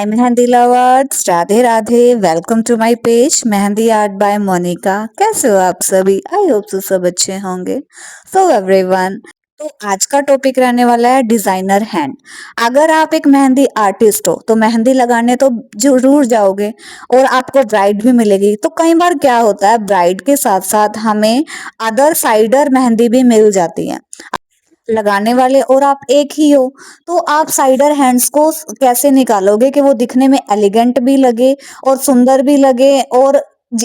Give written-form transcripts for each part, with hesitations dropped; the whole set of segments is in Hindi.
Hi mehndi lovers, Radhe Radhe. Welcome to my page mehndi art by Monika. कैसे हो आप सभी? आई होप सो सब अच्छे होंगे। सो एवरीवन, तो आज का टॉपिक रहने वाला है डिजाइनर हैंड। अगर आप एक मेहंदी आर्टिस्ट हो तो मेहंदी लगाने तो जरूर जाओगे और आपको ब्राइड भी मिलेगी। तो कई बार क्या होता है, ब्राइड के साथ साथ हमें अदर साइडर मेहंदी भी मिल जाती है लगाने वाले, और आप एक ही हो। तो आप साइडर हैंड्स को कैसे निकालोगे कि वो दिखने में एलिगेंट भी लगे और सुंदर भी लगे और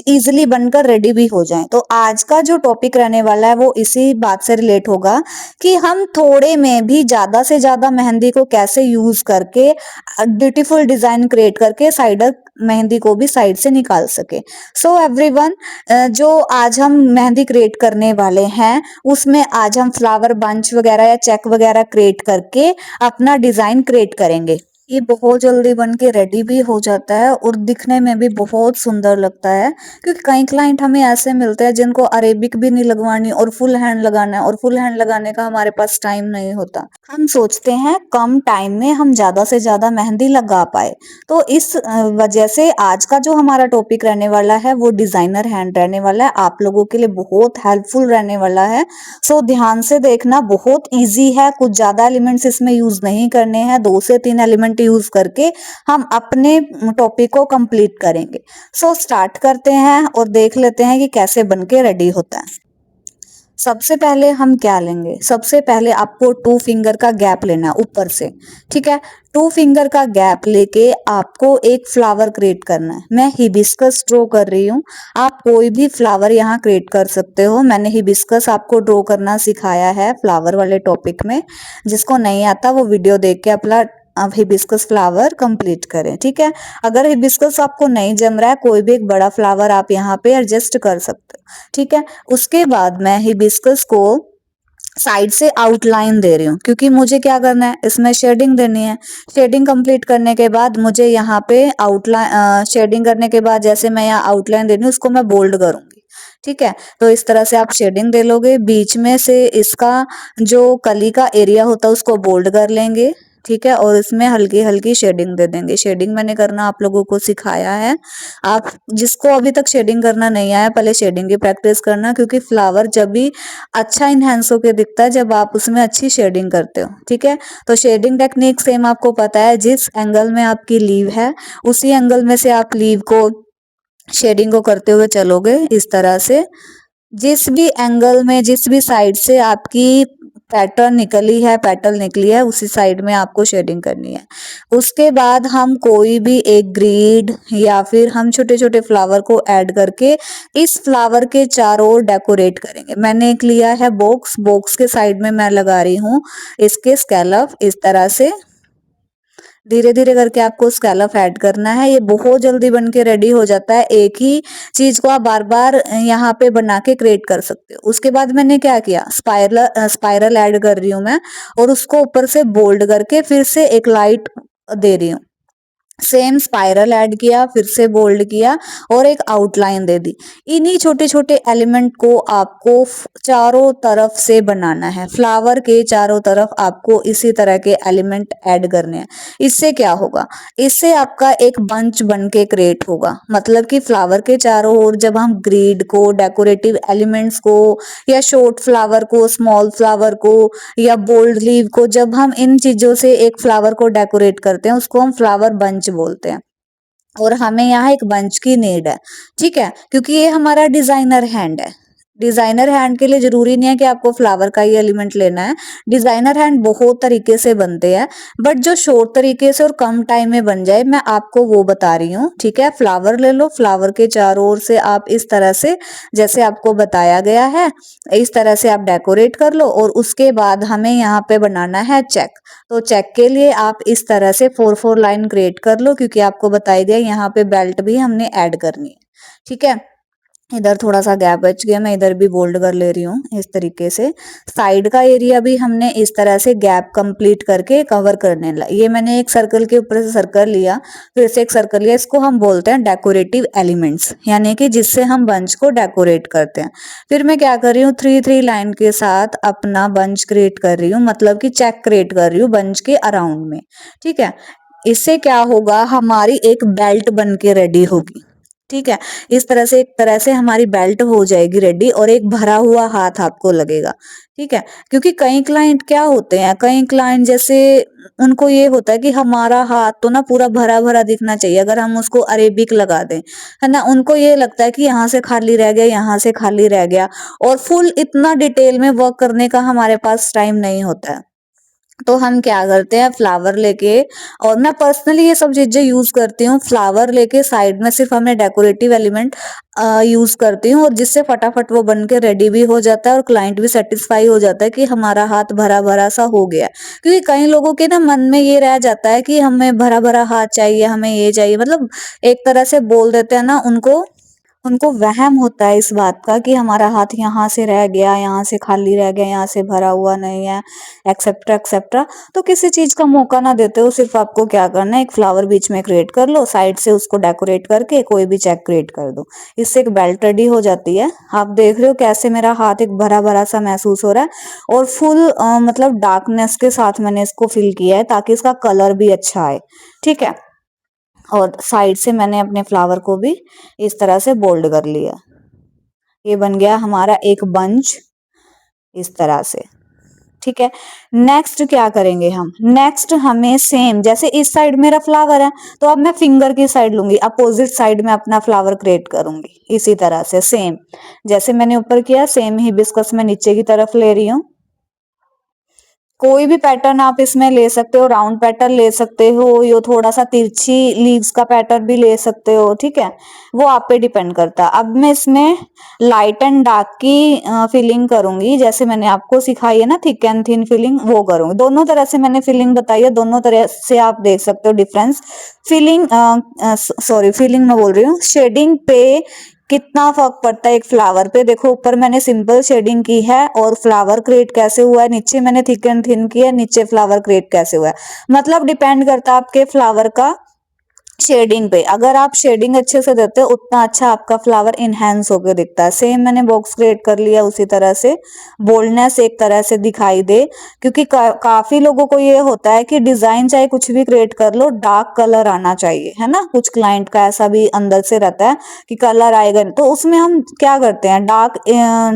इजीली बनकर रेडी भी हो जाए। तो आज का जो टॉपिक रहने वाला है वो इसी बात से रिलेट होगा कि हम थोड़े में भी ज्यादा से ज्यादा मेहंदी को कैसे यूज करके ब्यूटीफुल डिजाइन क्रिएट करके साइडर मेहंदी को भी साइड से निकाल सके। सो एवरीवन, जो आज हम मेहंदी क्रिएट करने वाले हैं उसमें आज हम फ्लावर बंच वगैरह या चेक वगैरह क्रिएट करके अपना डिजाइन क्रिएट करेंगे। ये बहुत जल्दी बन के रेडी भी हो जाता है और दिखने में भी बहुत सुंदर लगता है, क्योंकि कई क्लाइंट हमें ऐसे मिलते हैं जिनको अरेबिक भी नहीं लगवानी और फुल हैंड लगाना है, और फुल हैंड लगाने का हमारे पास टाइम नहीं होता। हम सोचते हैं कम टाइम में हम ज्यादा से ज्यादा मेहंदी लगा पाए। तो इस वजह से आज का जो हमारा टॉपिक रहने वाला है वो डिजाइनर हैंड रहने वाला है, आप लोगों के लिए बहुत हेल्पफुल रहने वाला है। सो ध्यान से देखना, बहुत इजी है, कुछ ज्यादा एलिमेंट्स इसमें यूज नहीं करने हैं, 2 से 3 एलिमेंट यूज करके हम अपने टॉपिक को कंप्लीट करेंगे। सो स्टार्ट करते हैं और देख लेते हैं कि कैसे बनके रेडी होता है। सबसे पहले हम क्या लेंगे, सबसे पहले आपको 2 फिंगर का गैप लेना है ऊपर से। ठीक है, 2 फिंगर का गैप लेके आपको एक फ्लावर क्रिएट करना है। मैं हिबिस्कस ड्रॉ कर रही हूँ, आप कोई भी फ्लावर यहाँ क्रिएट कर सकते हो। मैंने हिबिस्कस आपको ड्रॉ करना सिखाया है फ्लावर वाले टॉपिक में, जिसको नहीं आता वो वीडियो देख के अपना आप हिबिस्कस फ्लावर कंप्लीट करें। ठीक है, अगर हिबिस्कस आपको नहीं जम रहा है, कोई भी एक बड़ा फ्लावर आप यहाँ पे एडजस्ट कर सकते हो। ठीक है, उसके बाद मैं हिबिस्कस को साइड से आउटलाइन दे रही हूँ, क्योंकि मुझे क्या करना है, इसमें शेडिंग देनी है। शेडिंग कंप्लीट करने के बाद मुझे यहाँ पे आउटलाइन शेडिंग करने के बाद जैसे मैं यहाँ आउटलाइन दे रही हूँ उसको मैं बोल्ड करूंगी। ठीक है, तो इस तरह से आप शेडिंग दे लोगे। बीच में से इसका जो कली का एरिया होता है उसको बोल्ड कर लेंगे। ठीक है, और इसमें हल्की हल्की शेडिंग दे देंगे। शेडिंग मैंने करना आप लोगों को सिखाया है। आप जिसको अभी तक शेडिंग करना नहीं आया, पहले शेडिंग की प्रैक्टिस करना, क्योंकि फ्लावर जब भी अच्छा इनहेंस होके दिखता है जब आप उसमें अच्छी शेडिंग करते हो। ठीक है, तो शेडिंग टेक्निक सेम आपको पता है, जिस एंगल में आपकी लीव है उसी एंगल में से आप लीव को शेडिंग को करते हुए चलोगे इस तरह से। जिस भी एंगल में, जिस भी साइड से आपकी पैटर्न निकली है, पेटल निकली है, उसी साइड में आपको शेडिंग करनी है। उसके बाद हम कोई भी एक ग्रीड या फिर हम छोटे छोटे फ्लावर को ऐड करके इस फ्लावर के चारों ओर डेकोरेट करेंगे। मैंने एक लिया है बॉक्स, बॉक्स के साइड में मैं लगा रही हूँ इसके स्कैलप। इस तरह से धीरे धीरे करके आपको स्कैलप ऐड करना है। ये बहुत जल्दी बन के रेडी हो जाता है, एक ही चीज को आप बार बार यहाँ पे बना के क्रिएट कर सकते हो। उसके बाद मैंने क्या किया, स्पाइरल ऐड कर रही हूँ मैं, और उसको ऊपर से बोल्ड करके फिर से एक लाइट दे रही हूँ। सेम स्पाइरल ऐड किया, फिर से बोल्ड किया और एक आउटलाइन दे दी। इन्हीं छोटे छोटे एलिमेंट को आपको चारों तरफ से बनाना है। फ्लावर के चारों तरफ आपको इसी तरह के एलिमेंट ऐड करने हैं। इससे क्या होगा, इससे आपका एक बंच बन के क्रिएट होगा। मतलब कि फ्लावर के चारों ओर जब हम ग्रीड को, डेकोरेटिव एलिमेंट्स को, या शॉर्ट फ्लावर को, स्मॉल फ्लावर को, या बोल्ड लीव को, जब हम इन चीजों से एक फ्लावर को डेकोरेट करते हैं उसको हम फ्लावर बंच बोलते हैं। और हमें यहाँ एक बंच की नीड है। ठीक है, क्योंकि ये हमारा डिजाइनर हैंड है। डिजाइनर हैंड के लिए जरूरी नहीं है कि आपको फ्लावर का ही एलिमेंट लेना है। डिजाइनर हैंड बहुत तरीके से बनते हैं, बट जो शॉर्ट तरीके से और कम टाइम में बन जाए मैं आपको वो बता रही हूँ। ठीक है, फ्लावर ले लो, फ्लावर के चारों ओर से आप इस तरह से, जैसे आपको बताया गया है, इस तरह से आप डेकोरेट कर लो। और उसके बाद हमें यहाँ पे बनाना है चेक। तो चेक के लिए आप इस तरह से 4 4 लाइन क्रिएट कर लो, क्योंकि आपको बताया गया यहाँ पे बेल्ट भी हमने ऐड करनी है। ठीक है, इधर थोड़ा सा गैप बच गया, मैं इधर भी बोल्ड कर ले रही हूँ इस तरीके से। साइड का एरिया भी हमने इस तरह से गैप कंप्लीट करके कवर करने लगा। ये मैंने एक सर्कल के ऊपर से सर्कल लिया, फिर से एक सर्कल लिया, इसको हम बोलते हैं डेकोरेटिव एलिमेंट्स, यानी कि जिससे हम बंच को डेकोरेट करते हैं। फिर मैं क्या कर रही हूँ, 3 3 लाइन के साथ अपना बंच क्रिएट कर रही हूँ, मतलब कि चेक क्रिएट कर रही हूँ बंच के अराउंड में। ठीक है, इससे क्या होगा, हमारी एक बेल्ट बन के रेडी होगी। ठीक है, इस तरह से एक तरह से हमारी बेल्ट हो जाएगी रेडी और एक भरा हुआ हाथ आपको लगेगा। ठीक है, क्योंकि कई क्लाइंट क्या होते हैं, कई क्लाइंट जैसे उनको ये होता है कि हमारा हाथ तो ना पूरा भरा भरा दिखना चाहिए, अगर हम उसको अरेबिक लगा दें, है ना, उनको ये लगता है कि यहाँ से खाली रह गया, यहाँ से खाली रह गया, और फुल इतना डिटेल में वर्क करने का हमारे पास टाइम नहीं होता है। तो हम क्या करते हैं, फ्लावर लेके, और मैं पर्सनली ये सब चीजें यूज करती हूँ, फ्लावर लेके साइड में सिर्फ हमें डेकोरेटिव एलिमेंट यूज करती हूँ, और जिससे फटाफट वो बन के रेडी भी हो जाता है और क्लाइंट भी सेटिस्फाई हो जाता है कि हमारा हाथ भरा भरा सा हो गया। क्योंकि कई लोगों के ना मन में ये रह जाता है कि हमें भरा भरा हाथ चाहिए, हमें ये चाहिए, मतलब एक तरह से बोल देते हैं ना, उनको उनको वहम होता है इस बात का कि हमारा हाथ यहाँ से रह गया, यहाँ से खाली रह गया, यहाँ से भरा हुआ नहीं है, एक्सेप्ट्रा एक्सेप्ट्रा। तो किसी चीज का मौका ना देते हो, सिर्फ आपको क्या करना है, एक फ्लावर बीच में क्रिएट कर लो, साइड से उसको डेकोरेट करके कोई भी चेक क्रिएट कर दो, इससे एक बेल्ट रेडी हो जाती है। आप देख रहे हो कैसे मेरा हाथ एक भरा भरा सा महसूस हो रहा है, और फुल मतलब डार्कनेस के साथ मैंने इसको फिल किया है ताकि इसका कलर भी अच्छा आए। ठीक है, और साइड से मैंने अपने फ्लावर को भी इस तरह से बोल्ड कर लिया। ये बन गया हमारा एक बंच इस तरह से। ठीक है, नेक्स्ट क्या करेंगे हम, नेक्स्ट हमें सेम जैसे इस साइड मेरा फ्लावर है, तो अब मैं फिंगर की साइड लूंगी, अपोजिट साइड में अपना फ्लावर क्रिएट करूंगी, इसी तरह से सेम जैसे मैंने ऊपर किया, सेम ही हिबिस्कस में नीचे की तरफ ले रही हूँ। कोई भी पैटर्न आप इसमें ले सकते हो, राउंड पैटर्न ले सकते हो, यो थोड़ा सा तिरछी लीव्स का पैटर्न भी ले सकते हो। ठीक है, वो आप पे डिपेंड करता है। अब मैं इसमें लाइट एंड डार्क की फिलिंग करूंगी, जैसे मैंने आपको सिखाई है ना, थिक एंड थिन फिलिंग, वो करूंगी। दोनों तरह से मैंने फिलिंग बताई है, दोनों तरह से आप देख सकते हो डिफरेंस। फिलिंग सॉरी, फिलिंग मैं बोल रही हूँ, शेडिंग पे कितना फर्क पड़ता है एक फ्लावर पे। देखो ऊपर मैंने सिंपल शेडिंग की है और फ्लावर क्रिएट कैसे हुआ है, नीचे मैंने थिक एंड थिन किया, नीचे फ्लावर क्रिएट कैसे हुआ है। मतलब डिपेंड करता है आपके फ्लावर का शेडिंग पे। अगर आप शेडिंग अच्छे से देते हो उतना अच्छा आपका फ्लावर इनहेंस होकर दिखता है। सेम मैंने बॉक्स क्रिएट कर लिया उसी तरह से, बोल्डनेस एक तरह से दिखाई दे, क्योंकि काफी लोगों को ये होता है कि डिजाइन चाहे कुछ भी क्रिएट कर लो, डार्क कलर आना चाहिए, है ना। कुछ क्लाइंट का ऐसा भी अंदर से रहता है कि कलर आएगा नहीं, तो उसमें हम क्या करते हैं, डार्क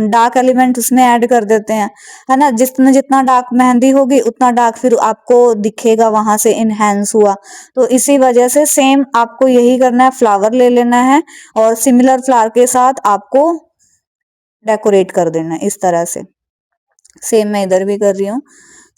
डार्क एलिमेंट उसमें ऐड कर देते हैं, है ना। जितना जितना डार्क मेहंदी होगी उतना डार्क फिर आपको दिखेगा, वहां से इनहेंस हुआ। तो इसी वजह से सेम आपको यही करना है, फ्लावर ले लेना है और सिमिलर फ्लावर के साथ आपको डेकोरेट कर देना है इस तरह से। सेम मैं इधर भी कर रही हूँ,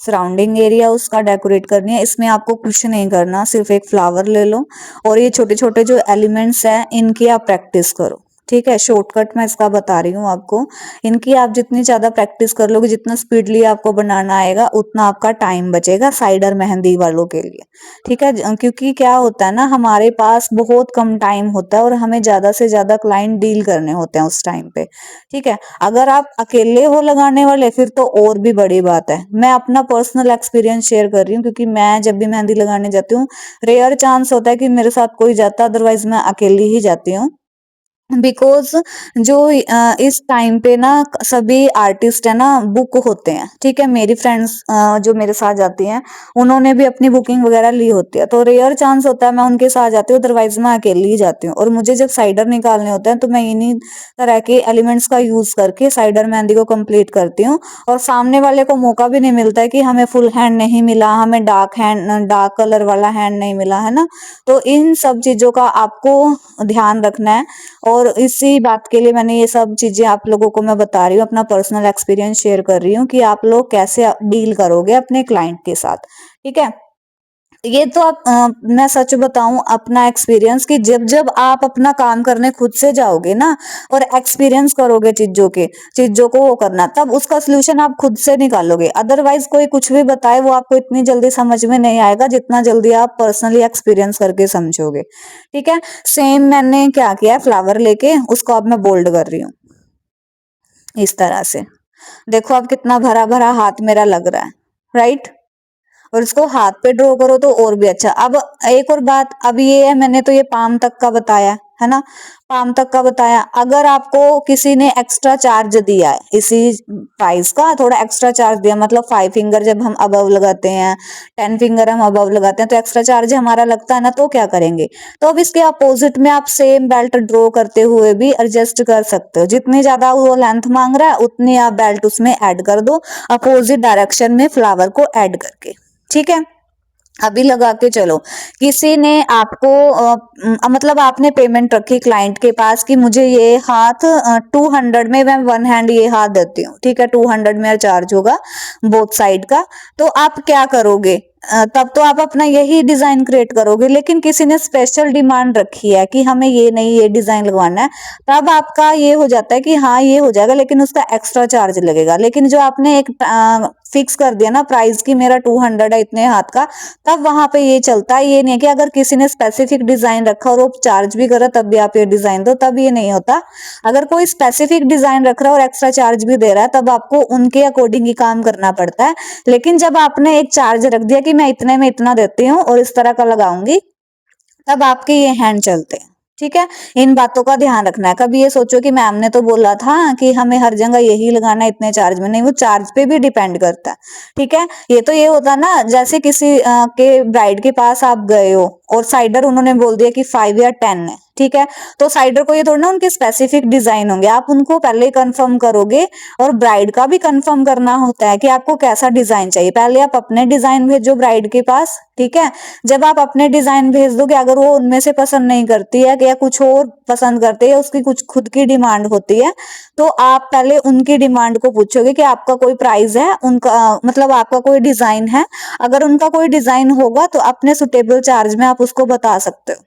सराउंडिंग एरिया उसका डेकोरेट करनी है। इसमें आपको कुछ नहीं करना, सिर्फ एक फ्लावर ले लो और ये छोटे छोटे जो एलिमेंट्स हैं इनकी आप प्रैक्टिस करो। ठीक है, शॉर्टकट मैं इसका बता रही हूँ आपको। इनकी आप जितनी ज्यादा प्रैक्टिस कर लोगे, जितना स्पीडली आपको बनाना आएगा, उतना आपका टाइम बचेगा साइडर मेहंदी वालों के लिए। ठीक है, क्योंकि क्या होता है ना, हमारे पास बहुत कम टाइम होता है और हमें ज्यादा से ज्यादा क्लाइंट डील करने होते हैं उस टाइम पे। ठीक है, अगर आप अकेले हो लगाने वाले फिर तो और भी बड़ी बात है। मैं अपना पर्सनल एक्सपीरियंस शेयर कर रही हूँ, क्योंकि मैं जब भी मेहंदी लगाने जाती हूँ, रेयर चांस होता है कि मेरे साथ कोई जाता, अदरवाइज मैं अकेली ही जाती हूँ। बिकॉज जो इस टाइम पे ना सभी आर्टिस्ट है ना बुक होते हैं। ठीक है, मेरी फ्रेंड्स जो मेरे साथ जाती हैं उन्होंने भी अपनी बुकिंग वगैरह ली होती है, तो रेयर चांस होता है मैं उनके साथ जाती हूँ, अदरवाइज मैं अकेली ही जाती हूँ। और मुझे जब साइडर निकालने होते हैं तो मैं इन्हीं तरह के एलिमेंट्स का यूज करके साइडर मेहंदी को कंप्लीट करती हूँ। और सामने वाले को मौका भी नहीं मिलता है कि हमें फुल हैंड नहीं मिला, हमें डार्क हैंड, डार्क कलर वाला हैंड नहीं मिला, है ना। तो इन सब चीजों का आपको ध्यान रखना है, और इसी बात के लिए मैंने ये सब चीजें आप लोगों को मैं बता रही हूँ, अपना पर्सनल एक्सपीरियंस शेयर कर रही हूँ कि आप लोग कैसे डील करोगे अपने क्लाइंट के साथ। ठीक है, ये तो आप मैं सच बताऊं अपना एक्सपीरियंस कि जब जब आप अपना काम करने खुद से जाओगे ना और एक्सपीरियंस करोगे चीजों को वो करना, तब उसका सोल्यूशन आप खुद से निकालोगे। अदरवाइज कोई कुछ भी बताए वो आपको इतनी जल्दी समझ में नहीं आएगा जितना जल्दी आप पर्सनली एक्सपीरियंस करके समझोगे। ठीक है, सेम मैंने क्या किया, फ्लावर लेके उसको अब मैं बोल्ड कर रही हूँ इस तरह से। देखो अब कितना भरा भरा हाथ मेरा लग रहा है, राइट। और इसको हाथ पे ड्रॉ करो तो और भी अच्छा। अब एक और बात, अब ये है, मैंने तो ये पाम तक का बताया है ना, पाम तक का बताया। अगर आपको किसी ने एक्स्ट्रा चार्ज दिया है इसी प्राइस का, थोड़ा एक्स्ट्रा चार्ज दिया, मतलब 5 फिंगर जब हम अबव लगाते हैं, 10 फिंगर हम अबव लगाते हैं तो एक्स्ट्रा चार्ज हमारा लगता है ना, तो क्या करेंगे, तो अब इसके अपोजिट में आप सेम बेल्ट ड्रॉ करते हुए भी एडजस्ट कर सकते हो। जितनी ज्यादा वो लेंथ मांग रहा है उतनी आप बेल्ट उसमें ऐड कर दो, अपोजिट डायरेक्शन में फ्लावर को ऐड करके। ठीक है, अभी लगा के चलो, किसी ने आपको मतलब आपने पेमेंट रखी क्लाइंट के पास कि मुझे ये हाथ 200 में, मैं वन हैंड ये हाथ देती हूँ, ठीक है, 200 मेरा चार्ज होगा बोथ साइड का। तो आप क्या करोगे, तब तो आप अपना यही डिजाइन क्रिएट करोगे, लेकिन किसी ने स्पेशल डिमांड रखी है कि हमें ये नहीं ये डिजाइन लगवाना है, तब आपका ये हो जाता है कि हाँ ये हो जाएगा, लेकिन उसका एक्स्ट्रा चार्ज लगेगा। लेकिन जो आपने एक फिक्स कर दिया ना प्राइस की मेरा 200 है इतने हाथ का, तब वहां पे ये चलता है। ये नहीं है कि अगर किसी ने स्पेसिफिक डिजाइन रखा और वो चार्ज भी कर रहा तब भी आप ये डिजाइन दो, तब ये नहीं होता। अगर कोई स्पेसिफिक डिजाइन रख रहा है और एक्स्ट्रा चार्ज भी दे रहा है, तब आपको उनके अकॉर्डिंग ही काम करना पड़ता है। लेकिन जब आपने एक चार्ज रख दिया कि मैं इतने में इतना देती हूँ और इस तरह का लगाऊंगी, तब आपके ये हैंड चलते हैं। ठीक है, इन बातों का ध्यान रखना है। कभी ये सोचो कि मैम ने तो बोला था कि हमें हर जगह यही लगाना है इतने चार्ज में, नहीं, वो चार्ज पे भी डिपेंड करता है। ठीक है, ये तो ये होता ना, जैसे किसी के ब्राइड के पास आप गए हो और साइडर उन्होंने बोल दिया कि 5 या 10 है, ठीक है, तो साइडर को ये थोड़ा ना उनके स्पेसिफिक डिजाइन होंगे, आप उनको पहले ही कंफर्म करोगे। और ब्राइड का भी कंफर्म करना होता है कि आपको कैसा डिजाइन चाहिए। पहले आप अपने डिजाइन भेजो ब्राइड के पास, ठीक है, जब आप अपने डिजाइन भेज दोगे, अगर वो उनमें से पसंद नहीं करती है या कुछ और पसंद करते है, उसकी कुछ खुद की डिमांड होती है, तो आप पहले उनकी डिमांड को पूछोगे कि आपका कोई प्राइस है, उनका मतलब आपका कोई डिजाइन है। अगर उनका कोई डिजाइन होगा तो अपने सुटेबल चार्ज में आप उसको बता सकते हो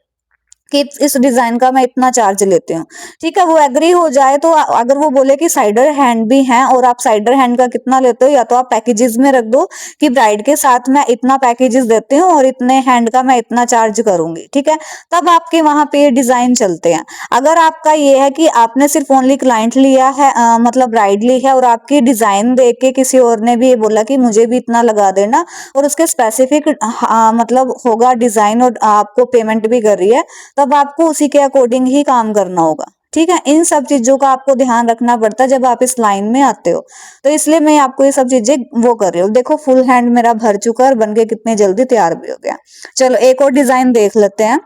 कि इस डिजाइन का मैं इतना चार्ज लेती हूँ। ठीक है, वो एग्री हो जाए तो अगर वो बोले कि साइडर हैंड भी है और आप साइडर हैंड का कितना लेते हो, या तो आप पैकेजेस में रख दो कि ब्राइड के साथ मैं इतना पैकेजेस देती हूँ और इतने हैंड का मैं इतना चार्ज करूंगी। ठीक है, तब आपके वहां पे डिजाइन चलते हैं। अगर आपका ये है कि आपने सिर्फ ओनली क्लाइंट लिया है, मतलब ब्राइड ली है और आपकी डिजाइन देख के किसी और ने भी ये बोला कि मुझे भी इतना लगा देना, और उसके स्पेसिफिक मतलब होगा डिजाइन और आपको पेमेंट भी कर रही है, तब आपको उसी के अकॉर्डिंग ही काम करना होगा। ठीक है, इन सब चीजों का आपको ध्यान रखना पड़ता है जब आप इस लाइन में आते हो। तो इसलिए मैं आपको ये सब चीजें वो कर रही हूँ। देखो फुल हैंड मेरा भर चुका है और बनके कितने जल्दी तैयार भी हो गया। चलो एक और डिजाइन देख लेते हैं।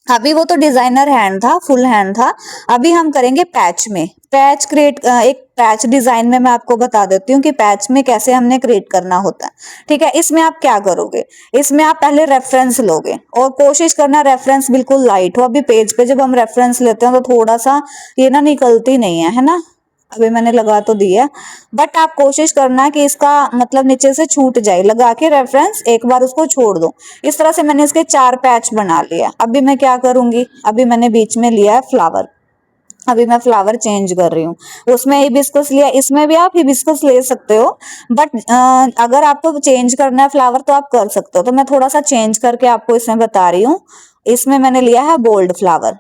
अभी वो तो डिजाइनर हैंड था, फुल हैंड था। अभी हम करेंगे पैच में। पैच क्रिएट, एक पैच डिजाइन में मैं आपको बता देती हूँ कि पैच में कैसे हमने क्रिएट करना होता है। ठीक है, इसमें आप क्या करोगे, इसमें आप पहले रेफरेंस लोगे और कोशिश करना रेफरेंस बिल्कुल लाइट हो। अभी पेज पे जब हम रेफरेंस लेते हैं तो थोड़ा सा ये ना निकलती नहीं है, है ना, अभी मैंने लगा तो दिया, बट आप कोशिश करना कि इसका मतलब नीचे से छूट जाए। लगा के रेफरेंस एक बार उसको छोड़ दो। इस तरह से मैंने इसके 4 पैच बना लिया। अभी मैं क्या करूंगी, अभी मैंने बीच में लिया है फ्लावर। अभी मैं फ्लावर चेंज कर रही हूँ। उसमें हिबिस्कस लिया, इसमें भी आप हिबिस्कस ले सकते हो, बट अगर आपको चेंज करना है फ्लावर तो आप कर सकते हो। तो मैं थोड़ा सा चेंज करके आपको इसमें बता रही हूँ। इसमें मैंने लिया है गोल्ड फ्लावर।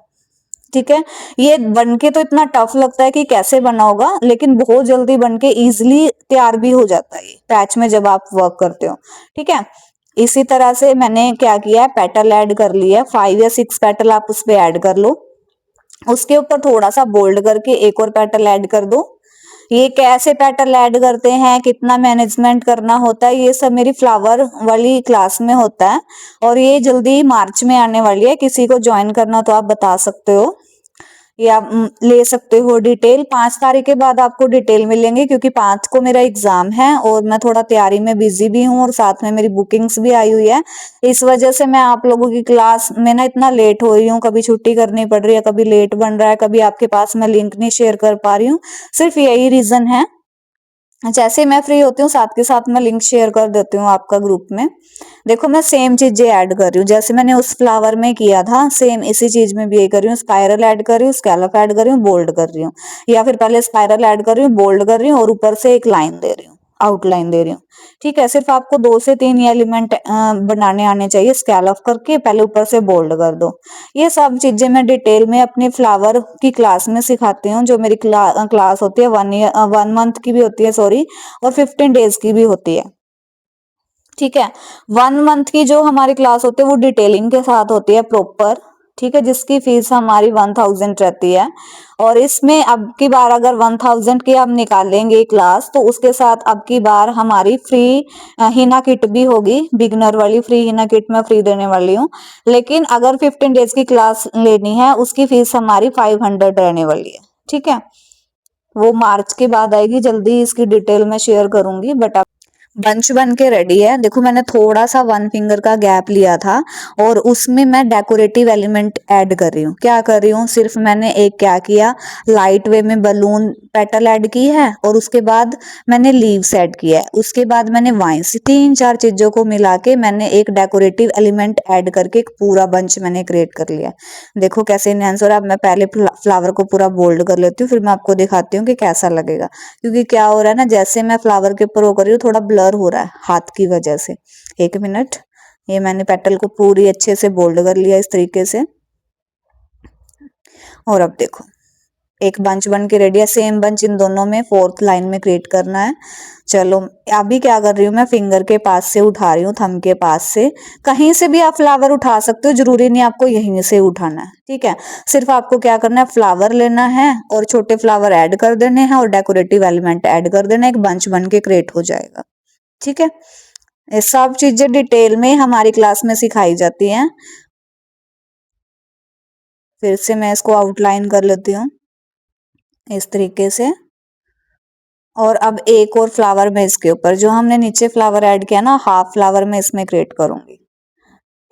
ठीक है, ये बनके तो इतना टफ लगता है कि कैसे बना होगा, लेकिन बहुत जल्दी बनके इजिली तैयार भी हो जाता है ये पैच में जब आप वर्क करते हो। ठीक है, इसी तरह से मैंने क्या किया है, पेटल ऐड कर लिया है। 5 या 6 पेटल आप उस पे ऐड कर लो। उसके ऊपर थोड़ा सा बोल्ड करके एक और पेटल ऐड कर दो। ये कैसे पेटल ऐड करते हैं, कितना मैनेजमेंट करना होता है, ये सब मेरी फ्लावर वाली क्लास में होता है। और ये जल्दी मार्च में आने वाली है, किसी को ज्वाइन करना तो आप बता सकते हो या ले सकते हो डिटेल। 5 तारीख के बाद आपको डिटेल मिलेंगे, क्योंकि 5 को मेरा एग्जाम है और मैं थोड़ा तैयारी में बिजी भी हूँ और साथ में मेरी बुकिंग्स भी आई हुई है। इस वजह से मैं आप लोगों की क्लास में ना इतना लेट हो रही हूँ, कभी छुट्टी करनी पड़ रही है, कभी लेट बन रहा है, कभी आपके पास मैं लिंक नहीं शेयर कर पा रही हूँ। सिर्फ यही रीजन है। जैसे मैं फ्री होती हूँ साथ के साथ मैं लिंक शेयर कर देती हूँ आपका ग्रुप में। देखो मैं सेम चीजें ऐड कर रही हूँ, जैसे मैंने उस फ्लावर में किया था सेम इसी चीज में भी ये कर रही हूँ। स्पाइरल ऐड कर रही हूँ, स्कैलप ऐड कर रही हूँ, बोल्ड कर रही हूँ, या फिर पहले स्पाइरल ऐड कर रही हूँ, बोल्ड कर रही हूँ और ऊपर से एक लाइन दे रही हूँ, आउटलाइन दे रही हूँ। ठीक है, सिर्फ आपको 2 से 3 एलिमेंट बनाने आने चाहिए। स्कैलप करके पहले ऊपर से बोल्ड कर दो। ये सब चीजें मैं डिटेल में अपनी फ्लावर की क्लास में सिखाती हूँ। जो मेरी क्लास होती है 1 मंथ की भी होती है, सॉरी, और 15 डेज की भी होती है। ठीक है। 1 मंथ की जो हमारी क्लास होती है वो डिटेलिंग के साथ होती है प्रॉपर, ठीक है, जिसकी फीस हमारी 1000 रहती है। और इसमें अब की बार अगर 1000 की हम निकालेंगे क्लास, तो उसके साथ अब की बार हमारी फ्री हिना किट भी होगी, बिगनर वाली फ्री हिना किट मैं फ्री देने वाली हूँ। लेकिन अगर 15 डेज की क्लास लेनी है, उसकी फीस हमारी 500 रहने वाली है, ठीक है। वो मार्च के बाद आएगी, जल्दी इसकी डिटेल में शेयर करूंगी। बट बंच बन के रेडी है। देखो मैंने थोड़ा सा 1 फिंगर का गैप लिया था और उसमें मैं डेकोरेटिव एलिमेंट ऐड कर रही हूँ। क्या कर रही हूँ, सिर्फ मैंने एक क्या किया, लाइट वे में बलून पेटल ऐड की है और उसके बाद मैंने लीव्स ऐड किया है, उसके बाद मैंने वाइन्स, 3-4 चीजों को मिला के मैंने एक डेकोरेटिव एलिमेंट ऐड करके एक पूरा बंच मैंने क्रिएट कर लिया। देखो कैसे इनहेंस हो रहा है। अब मैं पहले फ्लावर को पूरा बोल्ड कर लेती हूँ, फिर मैं आपको दिखाती हूँ कि कैसा लगेगा। क्योंकि क्या हो रहा है ना, जैसे मैं फ्लावर के ऊपर वो कर रही हूँ, थोड़ा ब्लर हो रहा है हाथ की वजह से। 1 मिनट, ये मैंने पेटल को पूरी अच्छे से बोल्ड कर लिया इस तरीके से। और अब देखो एक बंच बन के रेडी है। सेम बंच इन दोनों में 4th लाइन में क्रिएट करना है। चलो अभी क्या कर रही हूँ, मैं फिंगर के पास से उठा रही हूँ, थंब के पास से। कहीं से भी आप फ्लावर उठा सकते हो, जरूरी नहीं आपको यहीं से उठाना है, ठीक है। सिर्फ आपको क्या करना है, फ्लावर लेना है और छोटे फ्लावर ऐड कर देने हैं और डेकोरेटिव एलिमेंट ऐड कर देना है, एक बंच बन के क्रिएट हो जाएगा, ठीक है। ये सब चीजें डिटेल में हमारी क्लास में सिखाई जाती हैं। फिर से मैं इसको आउटलाइन कर लेती हूँ इस तरीके से। और अब एक और फ्लावर मैं इसके ऊपर, जो हमने नीचे फ्लावर ऐड किया ना, हाफ फ्लावर मैं इसमें क्रिएट करूंगी,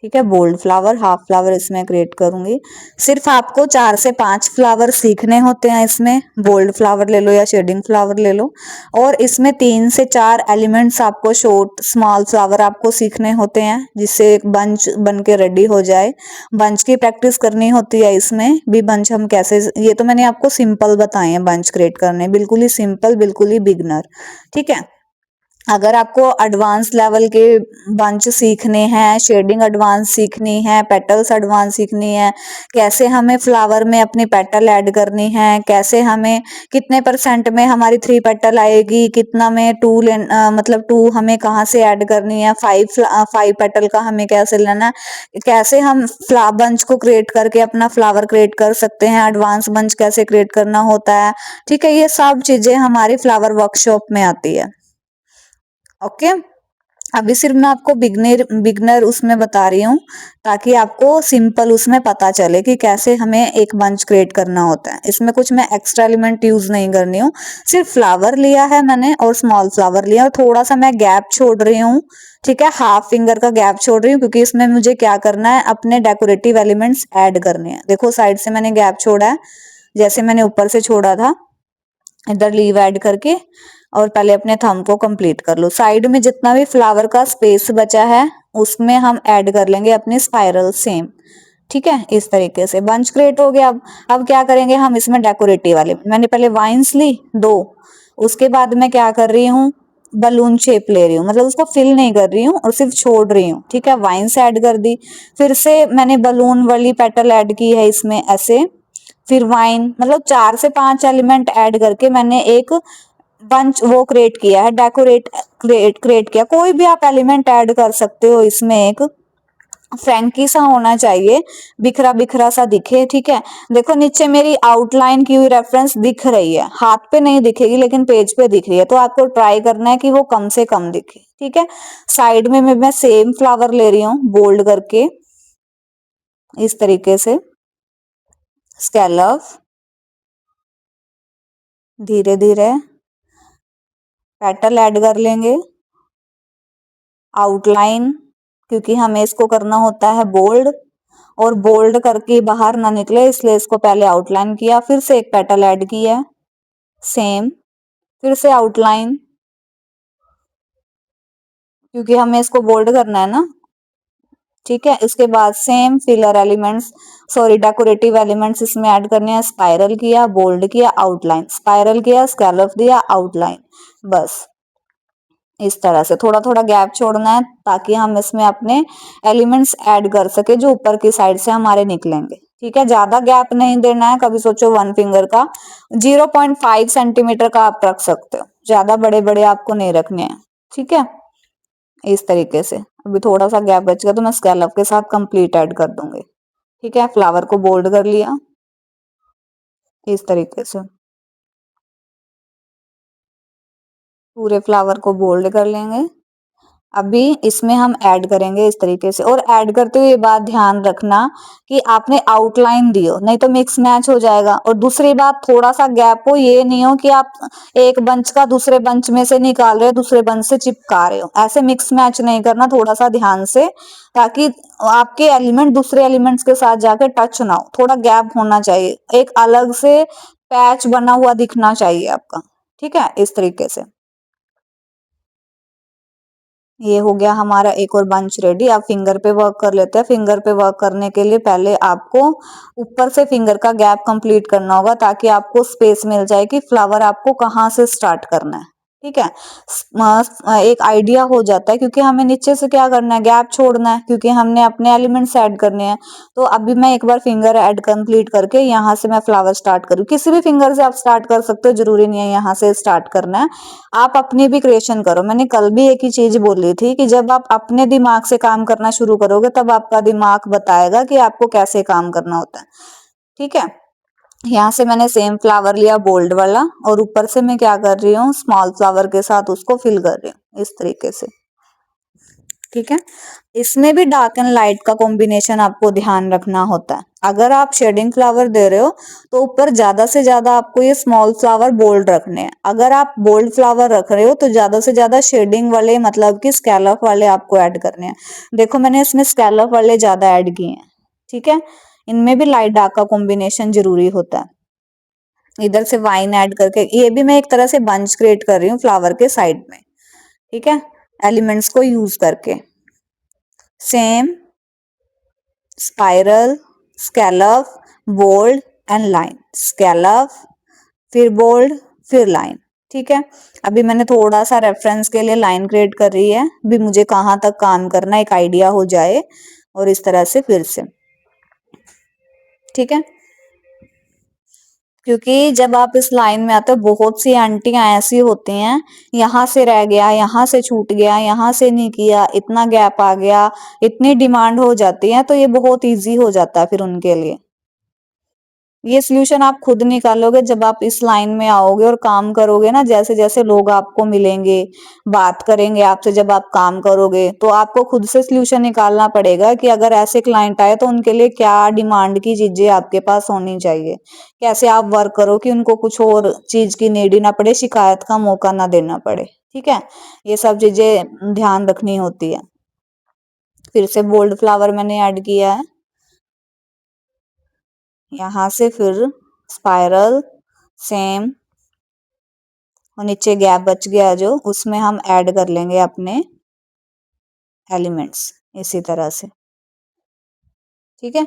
ठीक है। बोल्ड फ्लावर, हाफ फ्लावर इसमें क्रिएट करूंगी। सिर्फ आपको 4 से 5 फ्लावर सीखने होते हैं इसमें, बोल्ड फ्लावर ले लो या शेडिंग फ्लावर ले लो। और इसमें 3 से 4 एलिमेंट्स आपको शॉर्ट स्मॉल फ्लावर आपको सीखने होते हैं, जिससे एक बंच बन के रेडी हो जाए। बंच की प्रैक्टिस करनी होती है इसमें भी। बंच हम कैसे, ये तो मैंने आपको सिंपल बताए हैं बंच क्रिएट करने, बिल्कुल ही सिंपल, बिल्कुल ही बिगनर, ठीक है। अगर आपको एडवांस लेवल के बंच सीखने हैं, शेडिंग एडवांस सीखनी है, पेटल्स एडवांस सीखनी है, कैसे हमें फ्लावर में अपनी पेटल ऐड करनी है, कैसे हमें कितने परसेंट में हमारी 3 पेटल आएगी, कितना में 2 मतलब 2 हमें कहाँ से ऐड करनी है, 5 पेटल का हमें कैसे लेना है, कैसे हम बंच को क्रिएट करके अपना फ्लावर क्रिएट कर सकते हैं, एडवांस बंच कैसे क्रिएट करना होता है, ठीक है। ये सब चीजें हमारी फ्लावर वर्कशॉप में आती है, ओके। अभी सिर्फ मैं आपको बिगनर बिगनर उसमें बता रही हूँ, ताकि आपको सिंपल उसमें पता चले कि कैसे हमें एक बंच क्रिएट करना होता है। इसमें कुछ मैं एक्स्ट्रा एलिमेंट यूज नहीं करनी हूँ, सिर्फ फ्लावर लिया है मैंने और स्मॉल फ्लावर लिया और थोड़ा सा मैं गैप छोड़ रही हूँ, ठीक है। हाफ फिंगर का गैप छोड़ रही हूँ, क्योंकि इसमें मुझे क्या करना है, अपने डेकोरेटिव एलिमेंट्स ऐड करने हैं। देखो साइड से मैंने गैप छोड़ा है, जैसे मैंने ऊपर से छोड़ा था, इधर लीव ऐड करके। और पहले अपने थंब को कंप्लीट कर लो। साइड में जितना भी फ्लावर का स्पेस बचा है, उसमें हम ऐड कर लेंगे अपनी स्पाइरल सेम, ठीक है। इस तरीके से बंच क्रिएट हो गया। अब क्या करेंगे हम इसमें, डेकोरेटिव वाले मैंने पहले वाइन्स ली 2, उसके बाद मैं क्या कर रही हूँ, बलून शेप ले रही हूँ, मतलब उसको फिल नहीं कर रही हूँ और सिर्फ छोड़ रही हूँ, ठीक है। वाइन्स ऐड कर दी, फिर से मैंने बलून वाली पेटल ऐड की है इसमें ऐसे, फिर वाइन, मतलब 4 से 5 एलिमेंट ऐड करके मैंने एक बंच वो क्रिएट किया है, डेकोरेट क्रिएट किया। कोई भी आप एलिमेंट ऐड कर सकते हो इसमें, एक फ्रैंकी सा होना चाहिए, बिखरा बिखरा सा दिखे, ठीक है। देखो नीचे मेरी आउटलाइन की हुई रेफरेंस दिख रही है, हाथ पे नहीं दिखेगी लेकिन पेज पे दिख रही है, तो आपको ट्राई करना है कि वो कम से कम दिखे, ठीक है। साइड में मैं सेम फ्लावर ले रही हूँ बोल्ड करके इस तरीके से, स्कैलप, धीरे धीरे पेटल ऐड कर लेंगे, आउटलाइन, क्योंकि हमें इसको करना होता है बोल्ड, और बोल्ड करके बाहर ना निकले इसलिए इसको पहले आउटलाइन किया, फिर से एक पेटल ऐड किया सेम, फिर से आउटलाइन, क्योंकि हमें इसको बोल्ड करना है ना, ठीक है। इसके बाद same filler elements, sorry decorative elements इसमें ऐड करने हैं। स्पाइरल किया, बोल्ड किया, आउटलाइन, स्पाइरल किया, स्कैलप दिया, आउटलाइन, बस इस तरह से थोड़ा थोड़ा गैप छोड़ना है, ताकि हम इसमें अपने एलिमेंट्स ऐड कर सके जो ऊपर की साइड से हमारे निकलेंगे, ठीक है। ज्यादा गैप नहीं देना है, कभी सोचो 1 फिंगर का, 0.5 सेंटीमीटर का आप रख सकते हो, ज्यादा बड़े बड़े आपको नहीं रखने हैं, ठीक है। इस तरीके से। अभी थोड़ा सा गैप बच गया तो मैं स्कैलप के साथ कंप्लीट ऐड कर दूंगी। ठीक है, फ्लावर को बोल्ड कर लिया इस तरीके से, पूरे फ्लावर को बोल्ड कर लेंगे। अभी इसमें हम ऐड करेंगे इस तरीके से, और ऐड करते हुए ये बात ध्यान रखना कि आपने आउटलाइन दी हो, नहीं तो मिक्स मैच हो जाएगा। और दूसरी बात, थोड़ा सा गैप हो, ये नहीं हो कि आप एक बंच का दूसरे बंच में से निकाल रहे हो, दूसरे बंच से चिपका रहे हो, ऐसे मिक्स मैच नहीं करना, थोड़ा सा ध्यान से, ताकि आपके एलिमेंट दूसरे एलिमेंट्स के साथ जाके टच ना हो। थोड़ा गैप होना चाहिए, एक अलग से पैच बना हुआ दिखना चाहिए आपका। ठीक है, इस तरीके से। ये हो गया हमारा एक और बंच रेडी। अब फिंगर पे वर्क कर लेते हैं। फिंगर पे वर्क करने के लिए पहले आपको ऊपर से फिंगर का गैप कंप्लीट करना होगा, ताकि आपको स्पेस मिल जाए कि फ्लावर आपको कहाँ से स्टार्ट करना है। ठीक है, एक आइडिया हो जाता है, क्योंकि हमें नीचे से क्या करना है, गैप छोड़ना है, क्योंकि हमने अपने एलिमेंट्स ऐड करने हैं। तो अभी मैं एक बार फिंगर ऐड कंप्लीट करके यहाँ से मैं फ्लावर स्टार्ट करूँ। किसी भी फिंगर से आप स्टार्ट कर सकते हो, जरूरी नहीं है यहाँ से स्टार्ट करना है। आप अपनी भी क्रिएशन करो। मैंने कल भी एक ही चीज बोली थी कि जब आप अपने दिमाग से काम करना शुरू करोगे, तब आपका दिमाग बताएगा कि आपको कैसे काम करना होता है। ठीक है, यहाँ से मैंने सेम फ्लावर लिया बोल्ड वाला, और ऊपर से मैं क्या कर रही हूँ, स्मॉल फ्लावर के साथ उसको फिल कर रही हूँ इस तरीके से। ठीक है, इसमें भी डार्क एंड लाइट का कॉम्बिनेशन आपको ध्यान रखना होता है। अगर आप शेडिंग फ्लावर दे रहे हो तो ऊपर ज्यादा से ज्यादा आपको ये स्मॉल फ्लावर बोल्ड रखने हैं। अगर आप बोल्ड फ्लावर रख रहे हो तो ज्यादा से ज्यादा शेडिंग वाले, मतलब कि स्कैलप वाले आपको ऐड करने हैं। देखो मैंने इसमें स्कैलप वाले ज्यादा ऐड किए हैं। ठीक है, इनमें भी लाइट डार्क का कॉम्बिनेशन जरूरी होता है। इधर से वाइन ऐड करके, ये भी मैं एक तरह से बंच क्रिएट कर रही हूँ फ्लावर के साइड में। ठीक है, एलिमेंट्स को यूज करके। Same spiral, scallop, bold and line, scallop, फिर बोल्ड, फिर लाइन। ठीक है, अभी मैंने थोड़ा सा रेफरेंस के लिए लाइन क्रिएट कर रही है, भी मुझे कहाँ तक काम करना है, एक आइडिया हो जाए। और इस तरह से फिर से। ठीक है, क्योंकि जब आप इस लाइन में आते हो, बहुत सी आंटियां ऐसी होती हैं, यहाँ से रह गया, यहाँ से छूट गया, यहाँ से नहीं किया, इतना गैप आ गया, इतनी डिमांड हो जाती है, तो ये बहुत इजी हो जाता है फिर उनके लिए। ये सोल्यूशन आप खुद निकालोगे जब आप इस लाइन में आओगे और काम करोगे ना। जैसे जैसे लोग आपको मिलेंगे, बात करेंगे आपसे, जब आप काम करोगे तो आपको खुद से सोल्यूशन निकालना पड़ेगा कि अगर ऐसे क्लाइंट आए तो उनके लिए क्या डिमांड की चीजें आपके पास होनी चाहिए, कैसे आप वर्क करो कि उनको कुछ और चीज की नीड ही ना पड़े, शिकायत का मौका ना देना पड़े। ठीक है, ये सब चीजें ध्यान रखनी होती है। फिर से बोल्ड फ्लावर मैंने ऐड किया है, यहाँ से फिर स्पाइरल, सेम, और नीचे गैप बच गया जो, उसमें हम ऐड कर लेंगे अपने एलिमेंट्स इसी तरह से। ठीक है,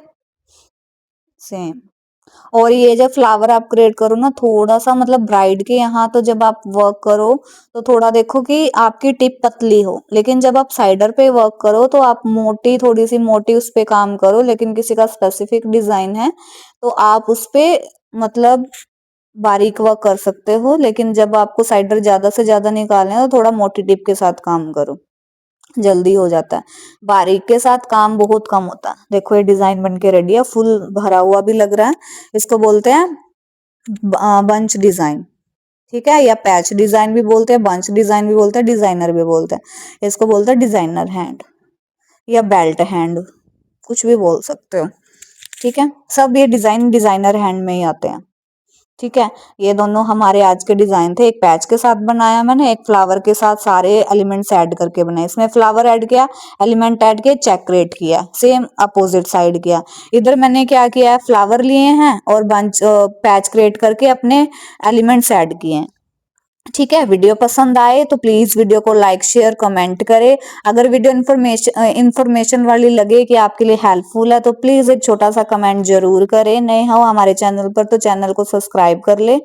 सेम। और ये जब फ्लावर आप क्रिएट करो ना, थोड़ा सा मतलब ब्राइड के यहाँ तो जब आप वर्क करो तो थोड़ा देखो कि आपकी टिप पतली हो, लेकिन जब आप साइडर पे वर्क करो तो आप मोटी, थोड़ी सी मोटी उस पे काम करो। लेकिन किसी का स्पेसिफिक डिजाइन है तो आप उस पे मतलब बारीक वर्क कर सकते हो, लेकिन जब आपको साइडर ज्यादा से ज्यादा निकालने हैं तो थोड़ा मोटी टिप के साथ काम करो, जल्दी हो जाता है। बारीक के साथ काम बहुत कम होता है। देखो ये डिजाइन बन के रेडी है, फुल भरा हुआ भी लग रहा है। इसको बोलते हैं बंच डिजाइन। ठीक है, या पैच डिजाइन भी बोलते हैं, बंच डिजाइन भी बोलते हैं, डिजाइनर भी बोलते हैं। इसको बोलते हैं डिजाइनर हैंड या बेल्ट हैंड, कुछ भी बोल सकते हो। ठीक है, सब ये डिजाइन डिजाइनर हैंड में ही आते हैं। ठीक है, ये दोनों हमारे आज के डिजाइन थे। एक पैच के साथ बनाया मैंने, एक फ्लावर के साथ सारे एलिमेंट्स ऐड करके बनाए। इसमें फ्लावर ऐड किया, एलिमेंट ऐड किया, चेक क्रिएट किया, सेम अपोजिट साइड किया। इधर मैंने क्या किया है, फ्लावर लिए हैं और बंच पैच क्रिएट करके अपने एलिमेंट्स ऐड किए हैं। ठीक है, वीडियो पसंद आए तो प्लीज वीडियो को लाइक शेयर कमेंट करें। अगर वीडियो इन्फॉर्मेशन वाली लगे कि आपके लिए हेल्पफुल है तो प्लीज एक छोटा सा कमेंट जरूर करें। नए हो हमारे चैनल पर तो चैनल को सब्सक्राइब कर ले,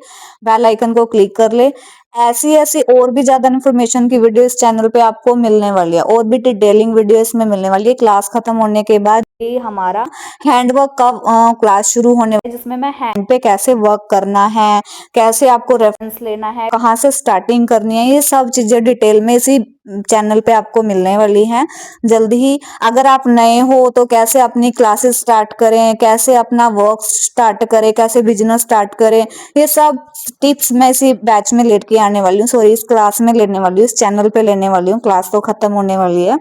बेल आइकन को क्लिक कर ले। ऐसी ऐसी और भी ज्यादा इन्फॉर्मेशन की वीडियो इस चैनल पे आपको मिलने वाली है, और भी डिटेलिंग वीडियो इसमें मिलने वाली है। क्लास खत्म होने के बाद ये हमारा हैंडवर्क का क्लास शुरू होने वाला है, जिसमें मैं हैंड पे कैसे वर्क करना है, कैसे आपको रेफरेंस लेना है, कहाँ से स्टार्टिंग करनी है, ये सब चीजें डिटेल में इसी चैनल पे आपको मिलने वाली हैं जल्दी ही। अगर आप नए हो तो कैसे अपनी क्लासेस स्टार्ट करें, कैसे अपना वर्क स्टार्ट करें, कैसे बिजनेस स्टार्ट करें, ये सब टिप्स मैं इसी बैच में लेके आने वाली हूँ, सॉरी इस क्लास में लेने वाली हूँ, इस चैनल पे लेने वाली हूँ। क्लास तो खत्म होने वाली है।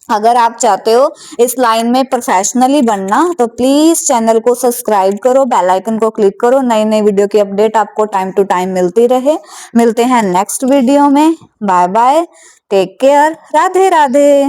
अगर आप चाहते हो इस लाइन में प्रोफेशनली बनना तो प्लीज चैनल को सब्सक्राइब करो, बेल आइकन को क्लिक करो, नई नई वीडियो की अपडेट आपको टाइम टू टाइम मिलती रहे। मिलते हैं नेक्स्ट वीडियो में। Bye bye, take care, Radhe Radhe.